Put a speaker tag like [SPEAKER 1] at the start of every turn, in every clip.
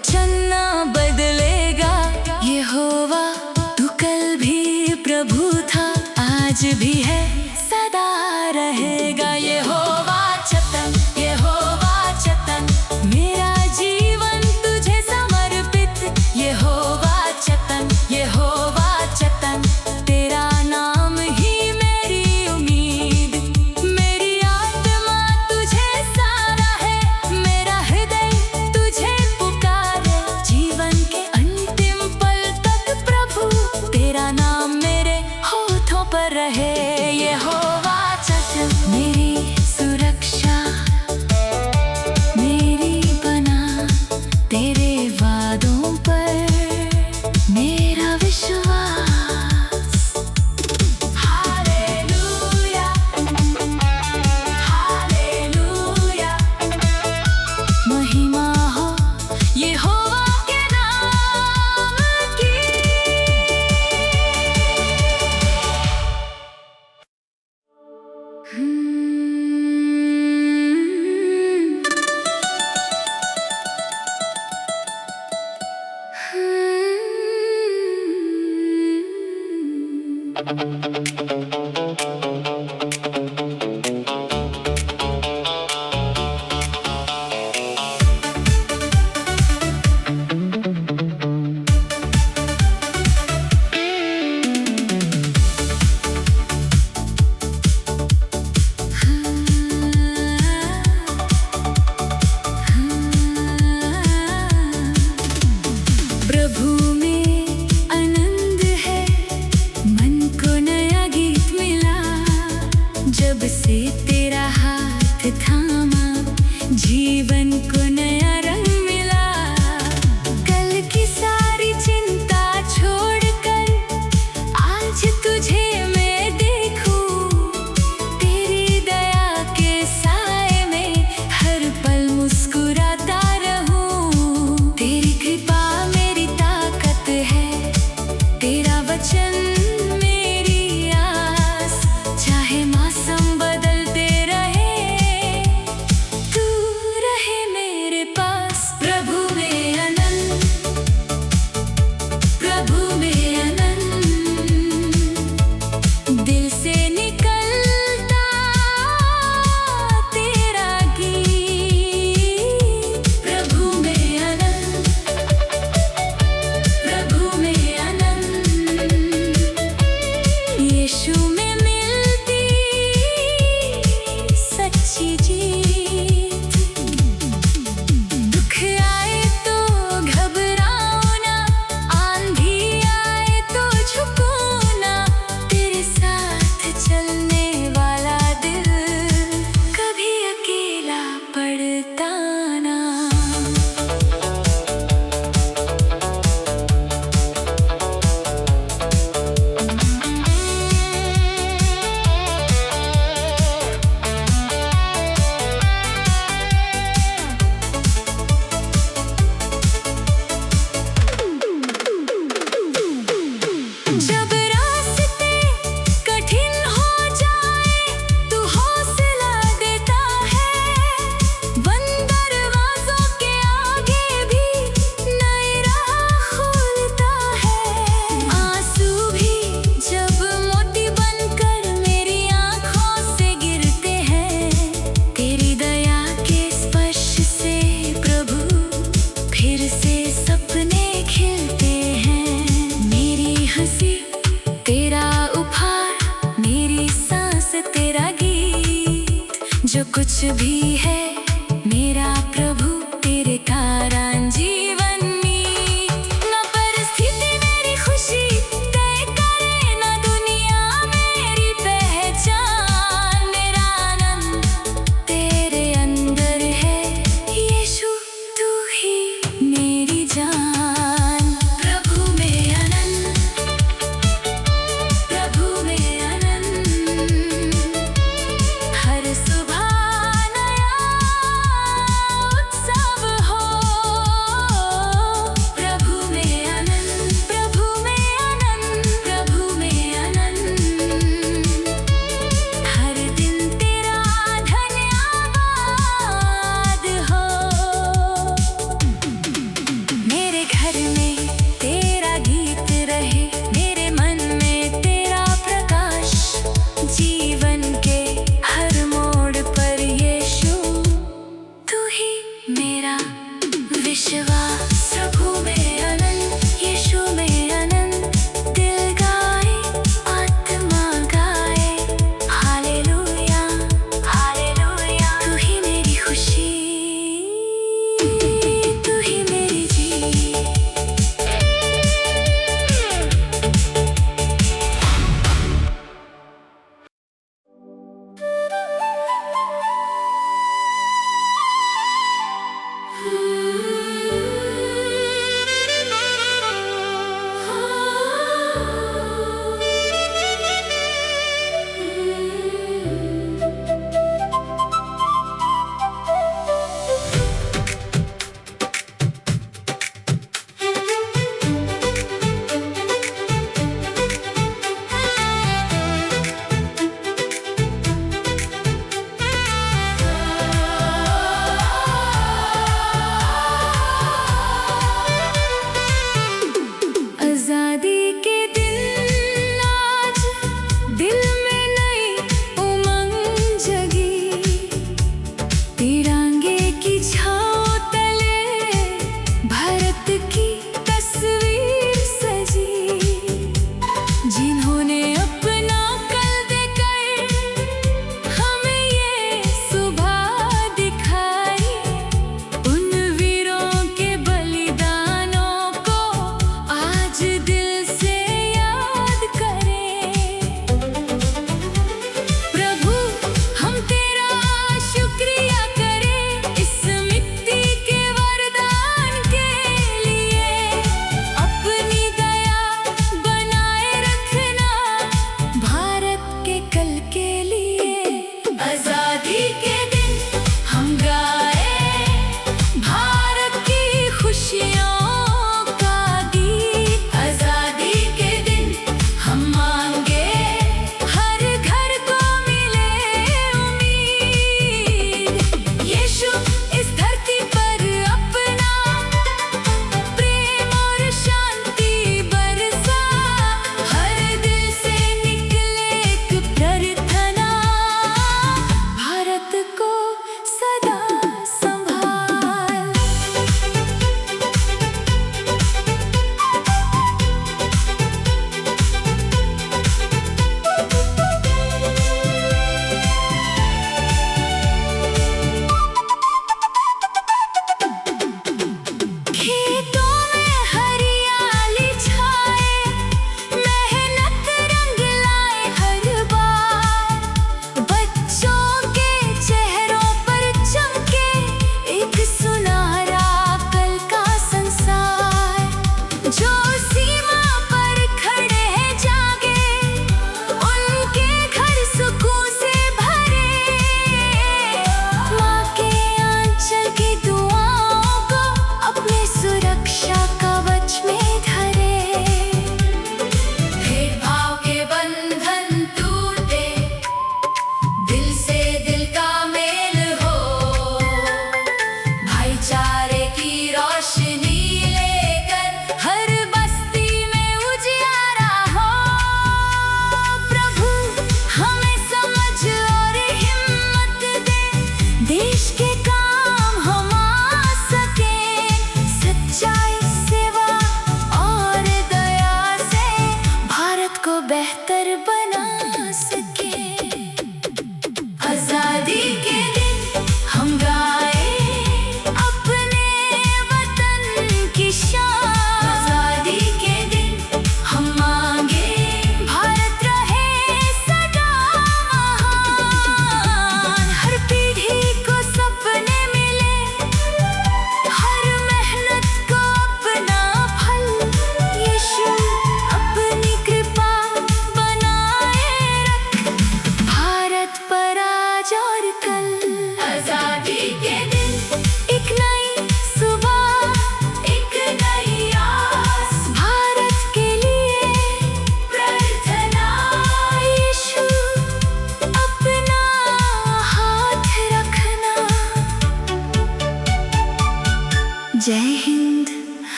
[SPEAKER 1] वचन ना बदलेगा। यहोवा तू कल भी प्रभु था, आज भी है, सदा रहेगा। यहोवा चतन, यहोवा चतन, मेरा जीवन तुझे समर्पित। यहोवा चतन, यहोवा चतन, तेरा नाम ही मेरी उम्मीद। मेरी आत्मा तुझे सारा है, मेरा हृदय तुझे पुकारे। जीवन के अंतिम पल तक प्रभु तेरा नाम मेरे होठों पर रहे। यहोवा चतन, मेरी सुरक्षा, मेरी बना तेरे वादों पर मेरा विश्वास। हालेलुया, हालेलुया, महिमा हो यहोवा के नाम की। प्रभु में आनंद है, मन को नया गीत मिला। जब से तेरा हाथ थामा, जीवन को नया रंग मिला। कल की सारी चिंता छोड़कर आज तुझे मैं देखूं। तेरी दया के साए में हर पल मुस्कुराता रहूं। तेरी कृपा मेरी ताकत है, तेरा वचन मेरी आस। चाहे मौसम बदलते रहे, तू रहे मेरे पास। प्रभु में आनंद, प्रभु में आनंद, दिल से निकलता तेरा गीत। प्रभु में आनंद, प्रभु में आनंद, यीशु में मिलती सच्ची जीत। दुख आए तो घबराओ ना, आंधी आए तो झुको ना। तेरे साथ चलने वाला दिल कभी अकेला पड़ता ना। जब रास्ते कठिन हो जाए, तू हौसला देता है। बंद दरवाजों के आगे भी नई राह खोलता है। आंसू भी जब मोती बनकर मेरी आंखों से गिरते हैं, तेरी दया के स्पर्श से प्रभु फिर से सपने खिलते हैं। मेरी हंसी तेरा उपहार, मेरी सांस तेरा गीत। जो कुछ भी है मेरा प्रभु तेरे कारण जीवन मीत। न परिस्थिति मेरी खुशी तय करे, न दुनिया मेरी पहचान। मेरा आनंद तेरे अंदर है, यीशु तू ही मेरी जान। प्रभु में आनंद, प्रभु में आनंद, हर सुबह नया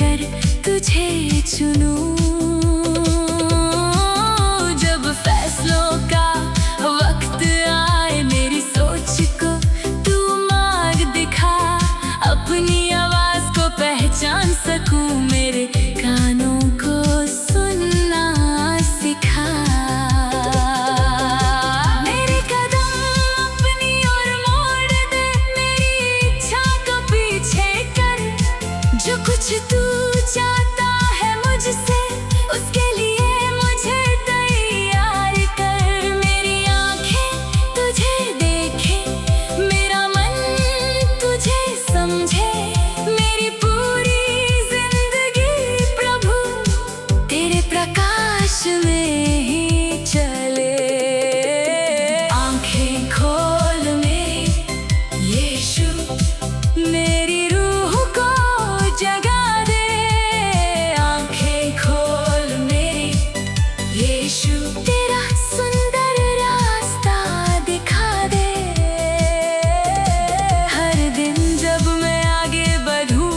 [SPEAKER 1] कर तुझे चुनूं। जब फैसलों का वक्त आए मेरी सोच को तू मार्ग दिखा, अपनी आवाज को पहचान सकूं, मेरे कानों को सुनना सिखा। मेरे कदम अपनी ओर मोड़ दे, मेरी इच्छा को पीछे कर। जो कुछ तू चाहता है मुझसे उसके लिए मुझे तैयार कर। मेरी आंखें तुझे देखे, मेरा मन तुझे समझे, मेरी पूरी जिंदगी प्रभु तेरे प्रकाश में ही चले। आंखें खोल मेरी यीशु, मेरी रूह को जगा दे। आंखें खोल मेरी यीशु, तेरा सुंदर रास्ता दिखा दे। हर दिन जब मैं आगे बढ़ूं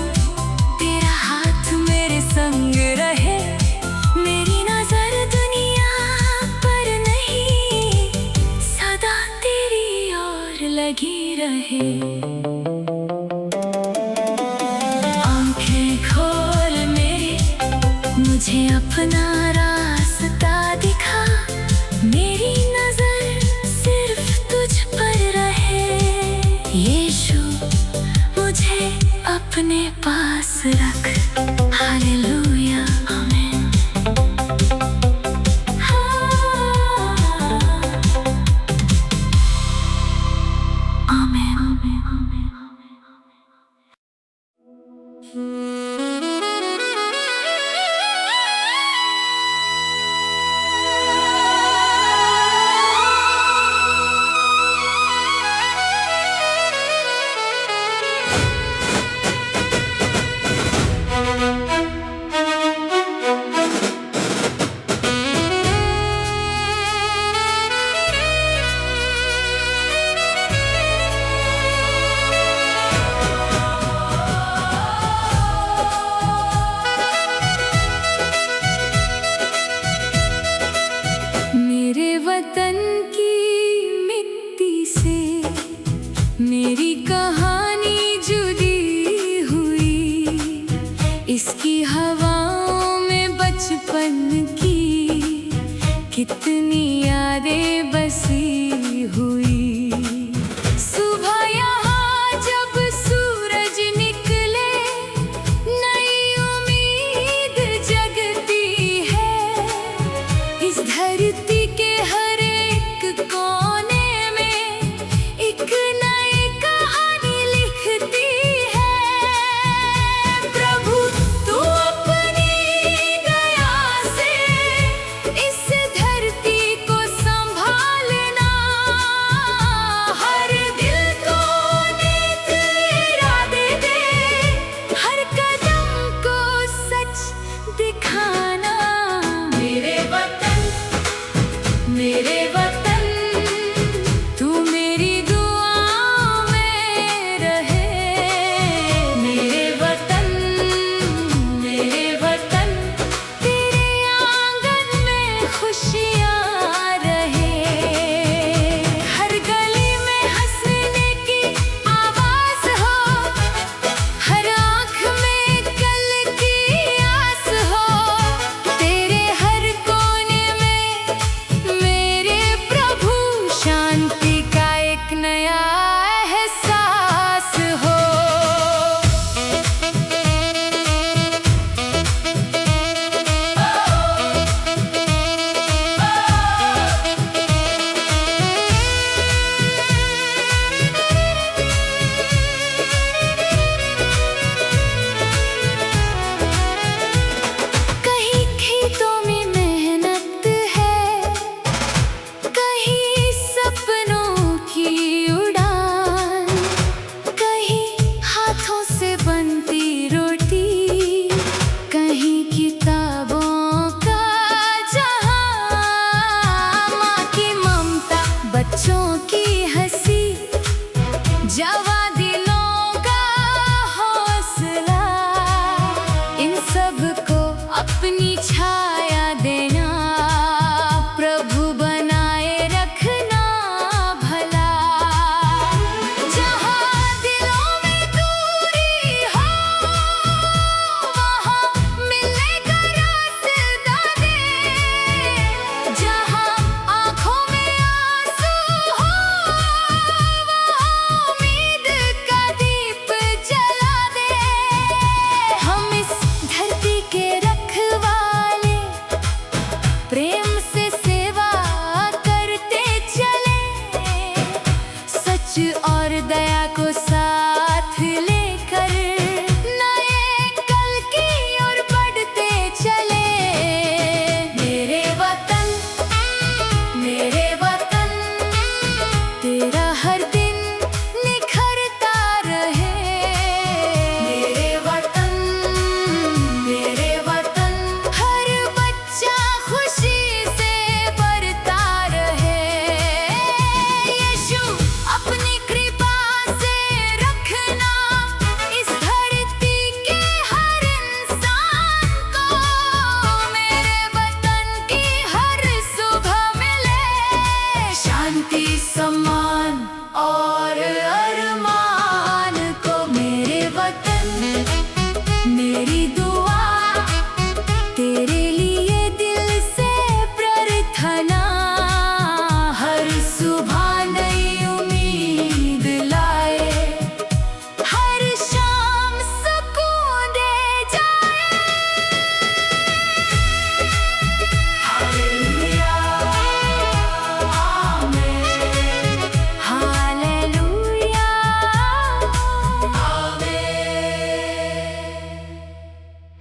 [SPEAKER 1] तेरा हाथ मेरे संग रहे। मेरी नजर दुनिया पर नहीं, सदा तेरी ओर लगी रहे। आंखें खोल मेरी, मुझे अपना रास्ता दिखा। मेरी नजर सिर्फ तुझ पर रहे। यीशु मुझे अपने पास रख। हालेलुया, आमीन। मेरे वतन की मिट्टी से मेरी कहानी जुड़ी हुई। इसकी हवाओं में बचपन की कितनी यादें बसी